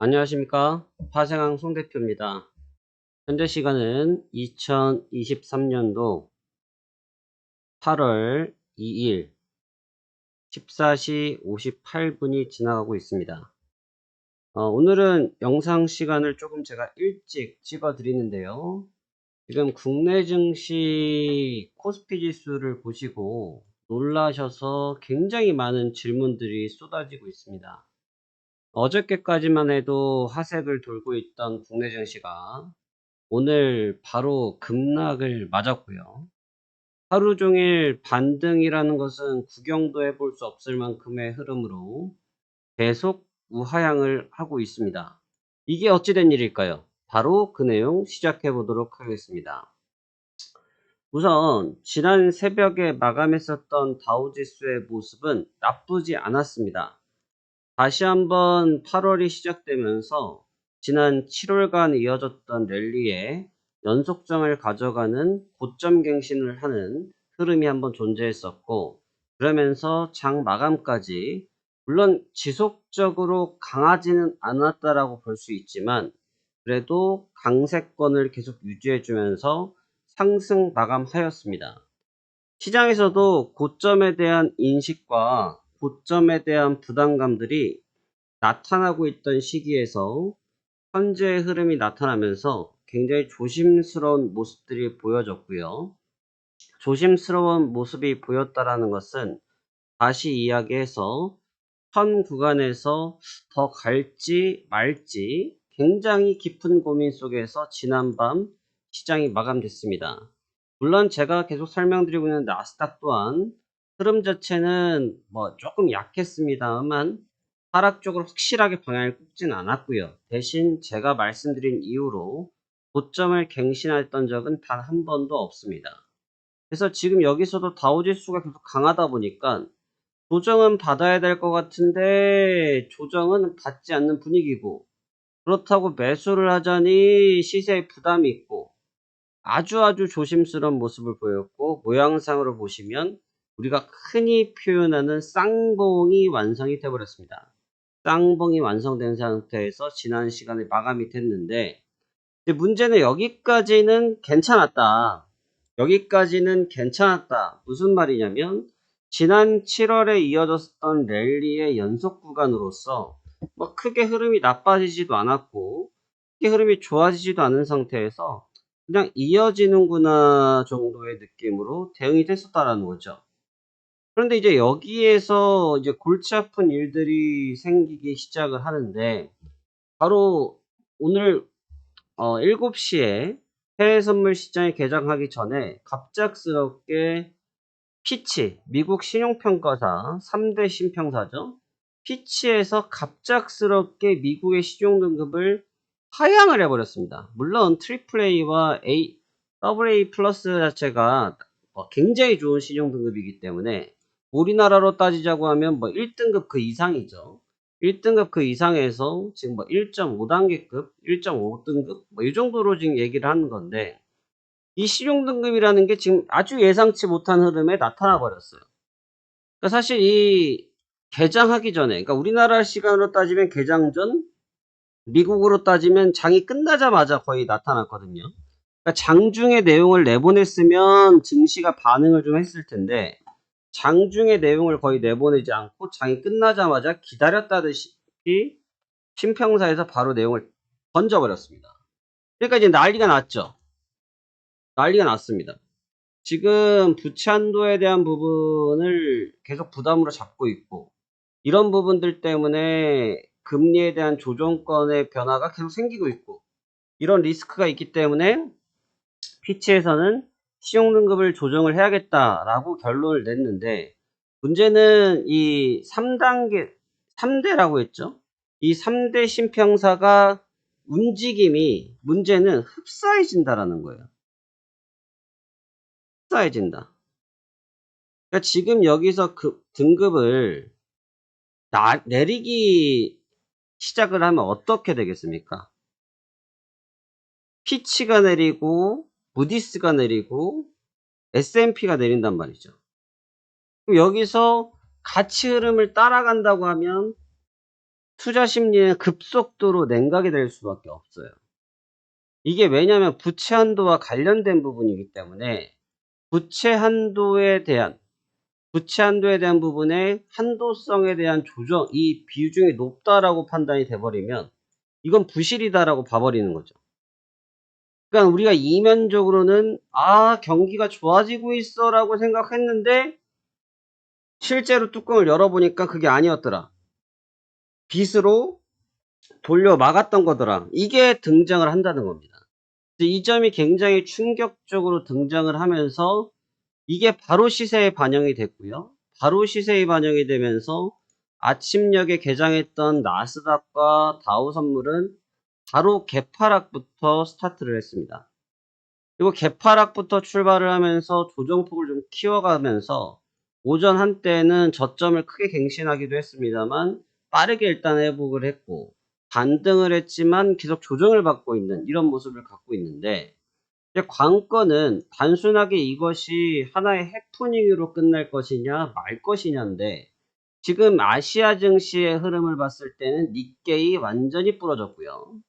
안녕하십니까. 파생항 송 대표입니다. 현재 시간은 2023년도 8월 2일 14시 58분이 지나가고 있습니다. 오늘은 영상 시간을 조금 제가 일찍 찍어 드리는데요. 지금 국내 증시 코스피 지수를 보시고 놀라셔서 굉장히 많은 질문들이 쏟아지고 있습니다. 어저께까지만 해도 하색을 돌고 있던 국내 증시가 오늘 바로 급락을 맞았고요. 하루 종일 반등이라는 것은 구경도 해볼 수 없을 만큼의 흐름으로 계속 우하향을 하고 있습니다. 이게 어찌된 일일까요? 바로 그 내용 시작해 보도록 하겠습니다. 우선 지난 새벽에 마감했었던 다우지수의 모습은 나쁘지 않았습니다. 다시 한번 8월이 시작되면서 지난 7월간 이어졌던 랠리에 연속성을 가져가는 고점 갱신을 하는 흐름이 한번 존재했었고, 그러면서 장 마감까지 물론 지속적으로 강하지는 않았다라고 볼 수 있지만 그래도 강세권을 계속 유지해주면서 상승 마감하였습니다. 시장에서도 고점에 대한 인식과 고점에 대한 부담감들이 나타나고 있던 시기에서 현재의 흐름이 나타나면서 굉장히 조심스러운 모습들이 보여졌고요. 조심스러운 모습이 보였다라는 것은 다시 이야기해서 현 구간에서 더 갈지 말지 굉장히 깊은 고민 속에서 지난밤 시장이 마감됐습니다. 물론 제가 계속 설명드리고 있는 나스닥 또한 흐름 자체는 조금 약했습니다만 하락 쪽으로 확실하게 방향을 꽂지는 않았고요. 대신 제가 말씀드린 이후로 고점을 갱신했던 적은 단 한 번도 없습니다. 그래서 지금 여기서도 다우지수가 계속 강하다 보니까 조정은 받아야 될 것 같은데 조정은 받지 않는 분위기고, 그렇다고 매수를 하자니 시세에 부담이 있고 아주 조심스러운 모습을 보였고, 모양상으로 보시면 우리가 흔히 표현하는 쌍봉이 완성이 되어 버렸습니다. 쌍봉이 완성된 상태에서 지난 시간에 마감이 됐는데, 문제는 여기까지는 괜찮았다. 여기까지는 괜찮았다. 무슨 말이냐면 지난 7월에 이어졌던 랠리의 연속 구간으로서 크게 흐름이 나빠지지도 않았고 크게 흐름이 좋아지지도 않은 상태에서 그냥 이어지는구나 정도의 느낌으로 대응이 됐었다라는 거죠. 그런데 이제 여기에서 이제 골치 아픈 일들이 생기기 시작을 하는데, 바로 오늘 7시에 해외 선물 시장이 개장하기 전에 갑작스럽게 피치, 미국 신용평가사 3대 신평사죠. 피치에서 갑작스럽게 미국의 신용등급을 하향을 해버렸습니다. 물론 트리플 A와 AA 플러스 자체가 굉장히 좋은 신용등급이기 때문에 우리나라로 따지자고 하면 1등급 그 이상이죠. 1등급 그 이상에서 지금 1.5단계급, 1.5등급 이 정도로 지금 얘기를 하는 건데, 이 신용등급이라는 게 지금 아주 예상치 못한 흐름에 나타나 버렸어요. 그러니까 사실 이 개장하기 전에, 그러니까 우리나라 시간으로 따지면 개장 전, 미국으로 따지면 장이 끝나자마자 거의 나타났거든요. 그러니까 장중에 내용을 내보냈으면 증시가 반응을 좀 했을 텐데, 장중에 내용을 거의 내보내지 않고 장이 끝나자마자 기다렸다듯이 신평사에서 바로 내용을 던져버렸습니다. 그러니까 이제 난리가 났죠. 난리가 났습니다. 지금 부채 한도에 대한 부분을 계속 부담으로 잡고 있고, 이런 부분들 때문에 금리에 대한 조정권의 변화가 계속 생기고 있고, 이런 리스크가 있기 때문에 피치에서는 신용등급을 조정을 해야겠다라고 결론을 냈는데, 문제는 이 3대라고 했죠. 이 3대 신평사가 움직임이, 문제는 흡사해진다라는 거예요. 흡사해진다. 그러니까 지금 여기서 그 등급을 내리기 시작을 하면 어떻게 되겠습니까? 피치가 내리고 무디스가 내리고 S&P가 내린단 말이죠. 그럼 여기서 가치 흐름을 따라간다고 하면 투자 심리는 급속도로 냉각이 될 수밖에 없어요. 이게 왜냐하면 부채 한도와 관련된 부분이기 때문에 부채 한도에 대한 부분의 한도성에 대한 조정, 이 비중이 높다라고 판단이 돼버리면 이건 부실이다라고 봐버리는 거죠. 그러니까 우리가 이면적으로는 경기가 좋아지고 있어라고 생각했는데 실제로 뚜껑을 열어보니까 그게 아니었더라. 빚으로 돌려 막았던 거더라. 이게 등장을 한다는 겁니다. 이 점이 굉장히 충격적으로 등장을 하면서 이게 바로 시세에 반영이 됐고요. 바로 시세에 반영이 되면서 아침녘에 개장했던 나스닥과 다우 선물은 바로 개파락부터 스타트를 했습니다. 그리고 개파락부터 출발을 하면서 조정폭을 좀 키워가면서 오전 한때는 저점을 크게 갱신하기도 했습니다만 빠르게 일단 회복을 했고 반등을 했지만 계속 조정을 받고 있는 이런 모습을 갖고 있는데, 관건은 단순하게 이것이 하나의 해프닝으로 끝날 것이냐 말 것이냐인데, 지금 아시아 증시의 흐름을 봤을 때는 니케이 완전히 부러졌고요.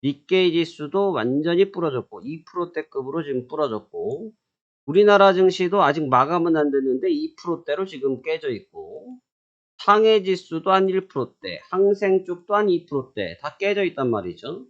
니케이 지수도 완전히 부러졌고 2%대급으로 지금 부러졌고, 우리나라 증시도 아직 마감은 안 됐는데 2%대로 지금 깨져 있고, 상해 지수도 한 1%대, 항생 쪽도 한 2%대 다 깨져 있단 말이죠.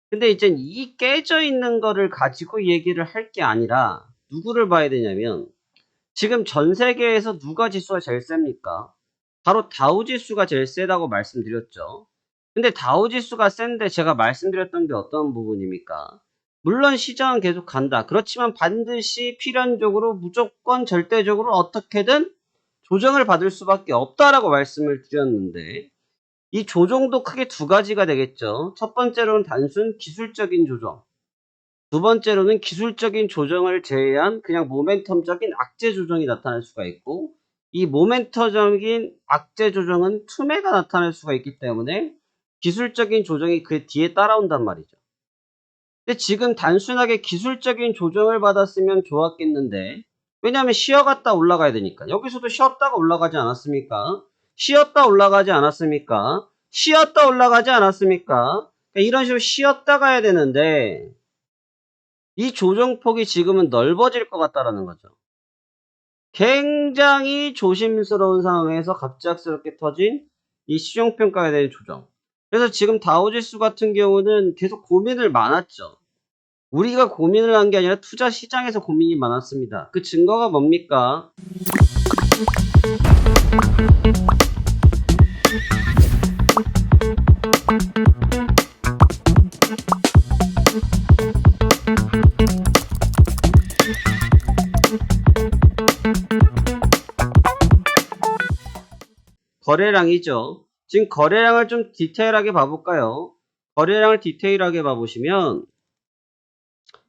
근데 이제 이 깨져 있는 거를 가지고 얘기를 할 게 아니라 누구를 봐야 되냐면, 지금 전 세계에서 누가 지수가 제일 셉니까? 바로 다우 지수가 제일 세다고 말씀드렸죠. 근데 다우 지수가 센데 제가 말씀드렸던 게 어떤 부분입니까? 물론 시장은 계속 간다. 그렇지만 반드시 필연적으로 무조건 절대적으로 어떻게든 조정을 받을 수밖에 없다라고 말씀을 드렸는데, 이 조정도 크게 두 가지가 되겠죠. 첫 번째로는 단순 기술적인 조정, 두 번째로는 기술적인 조정을 제외한 그냥 모멘텀적인 악재 조정이 나타날 수가 있고, 이 모멘텀적인 악재 조정은 투매가 나타날 수가 있기 때문에 기술적인 조정이 그 뒤에 따라온단 말이죠. 근데 지금 단순하게 기술적인 조정을 받았으면 좋았겠는데, 왜냐하면 쉬어갔다 올라가야 되니까. 여기서도 쉬었다가 올라가지 않았습니까? 쉬었다 올라가지 않았습니까? 쉬었다 올라가지 않았습니까? 그러니까 이런 식으로 쉬었다 가야 되는데 이 조정폭이 지금은 넓어질 것 같다라는 거죠. 굉장히 조심스러운 상황에서 갑작스럽게 터진 이 시종평가에 대한 조정. 그래서 지금 다우지수 같은 경우는 계속 고민을 많았죠. 우리가 고민을 한 게 아니라 투자 시장에서 고민이 많았습니다. 그 증거가 뭡니까? 거래량이죠. 지금 거래량을 좀 디테일하게 봐볼까요? 거래량을 디테일하게 봐보시면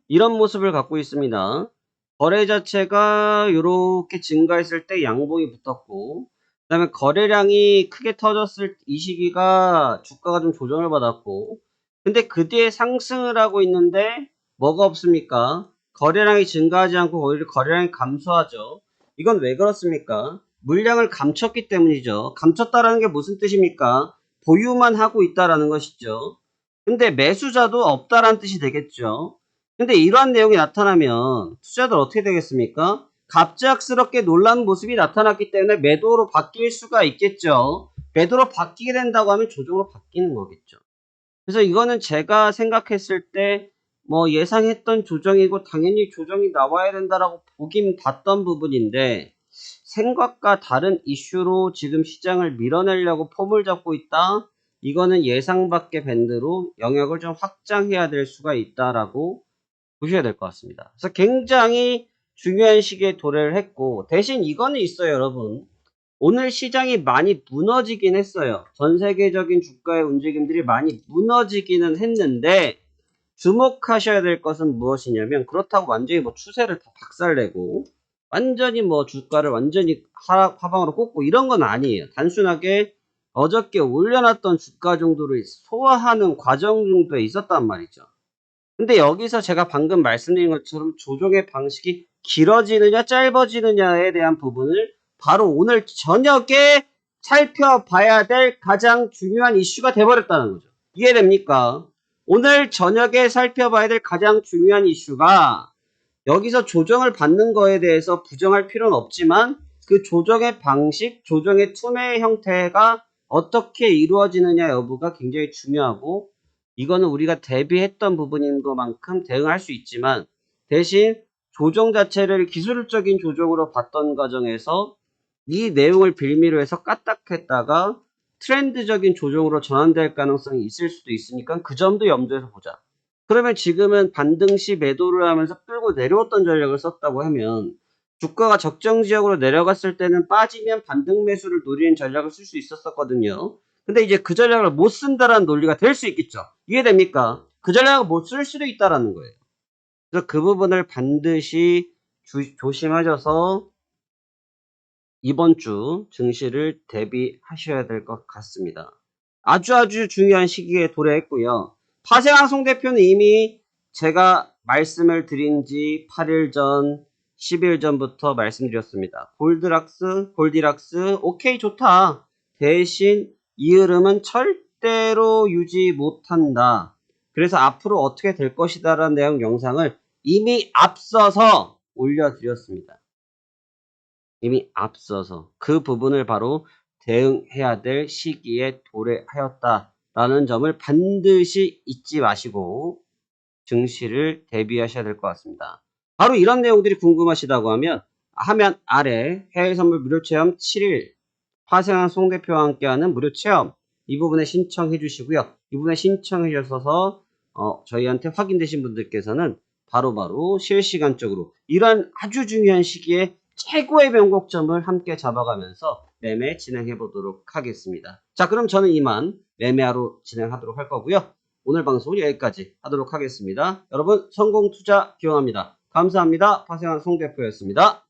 이런 모습을 갖고 있습니다. 거래 자체가 이렇게 증가했을 때 양봉이 붙었고, 그 다음에 거래량이 크게 터졌을 이 시기가 주가가 좀 조정을 받았고, 근데 그 뒤에 상승을 하고 있는데 뭐가 없습니까? 거래량이 증가하지 않고 오히려 거래량이 감소하죠. 이건 왜 그렇습니까? 물량을 감췄기 때문이죠. 감췄다라는 게 무슨 뜻입니까? 보유만 하고 있다라는 것이죠. 근데 매수자도 없다라는 뜻이 되겠죠. 근데 이러한 내용이 나타나면 투자들 어떻게 되겠습니까? 갑작스럽게 놀란 모습이 나타났기 때문에 매도로 바뀔 수가 있겠죠. 매도로 바뀌게 된다고 하면 조정으로 바뀌는 거겠죠. 그래서 이거는 제가 생각했을 때 뭐 예상했던 조정이고 당연히 조정이 나와야 된다라고 보긴 봤던 부분인데, 생각과 다른 이슈로 지금 시장을 밀어내려고 폼을 잡고 있다? 이거는 예상 밖의 밴드로 영역을 좀 확장해야 될 수가 있다라고 보셔야 될 것 같습니다. 그래서 굉장히 중요한 시기에 도래를 했고, 대신 이거는 있어요, 여러분. 오늘 시장이 많이 무너지긴 했어요. 전 세계적인 주가의 움직임들이 많이 무너지기는 했는데, 주목하셔야 될 것은 무엇이냐면, 그렇다고 완전히 뭐 추세를 다 박살내고 완전히 뭐 주가를 완전히 하방으로 꽂고 이런 건 아니에요. 단순하게 어저께 올려놨던 주가 정도를 소화하는 과정 정도에 있었단 말이죠. 근데 여기서 제가 방금 말씀드린 것처럼 조정의 방식이 길어지느냐 짧아지느냐에 대한 부분을 바로 오늘 저녁에 살펴봐야 될 가장 중요한 이슈가 돼버렸다는 거죠. 이해됩니까? 오늘 저녁에 살펴봐야 될 가장 중요한 이슈가 여기서 조정을 받는 거에 대해서 부정할 필요는 없지만 그 조정의 방식, 조정의 투매 형태가 어떻게 이루어지느냐 여부가 굉장히 중요하고 이거는 우리가 대비했던 부분인 것만큼 대응할 수 있지만 대신 조정 자체를 기술적인 조정으로 봤던 과정에서 이 내용을 빌미로 해서 까딱했다가 트렌드적인 조정으로 전환될 가능성이 있을 수도 있으니까 그 점도 염두에서 보자. 그러면 지금은 반등 시 매도를 하면서 끌고 내려왔던 전략을 썼다고 하면 주가가 적정 지역으로 내려갔을 때는 빠지면 반등 매수를 노리는 전략을 쓸 수 있었거든요. 근데 이제 그 전략을 못 쓴다라는 논리가 될 수 있겠죠. 이해됩니까? 그 전략을 못 쓸 수도 있다라는 거예요. 그래서 그 부분을 반드시 조심하셔서 이번 주 증시를 대비하셔야 될 것 같습니다. 아주 중요한 시기에 도래했고요. 파생항 송 대표는 이미 제가 말씀을 드린 지 8일 전, 10일 전부터 말씀드렸습니다. 골디락스, 오케이, 좋다. 대신 이 흐름은 절대로 유지 못한다. 그래서 앞으로 어떻게 될 것이다 라는 내용 영상을 이미 앞서서 올려드렸습니다. 이미 앞서서 그 부분을 바로 대응해야 될 시기에 도래하였다라는 점을 반드시 잊지 마시고 증시를 대비하셔야 될 것 같습니다. 바로 이런 내용들이 궁금하시다고 하면 화면 아래 해외선물 무료체험 7일 파생한 송 대표와 함께하는 무료체험 이 부분에 신청해 주시고요. 이 부분에 신청해 주셔서 저희한테 확인되신 분들께서는 바로바로 실시간적으로 이런 아주 중요한 시기에 최고의 변곡점을 함께 잡아가면서 매매 진행해 보도록 하겠습니다. 자, 그럼 저는 이만 매매하러 진행하도록 할 거고요. 오늘 방송은 여기까지 하도록 하겠습니다. 여러분 성공 투자 기원합니다. 감사합니다. 파생한 송 대표였습니다.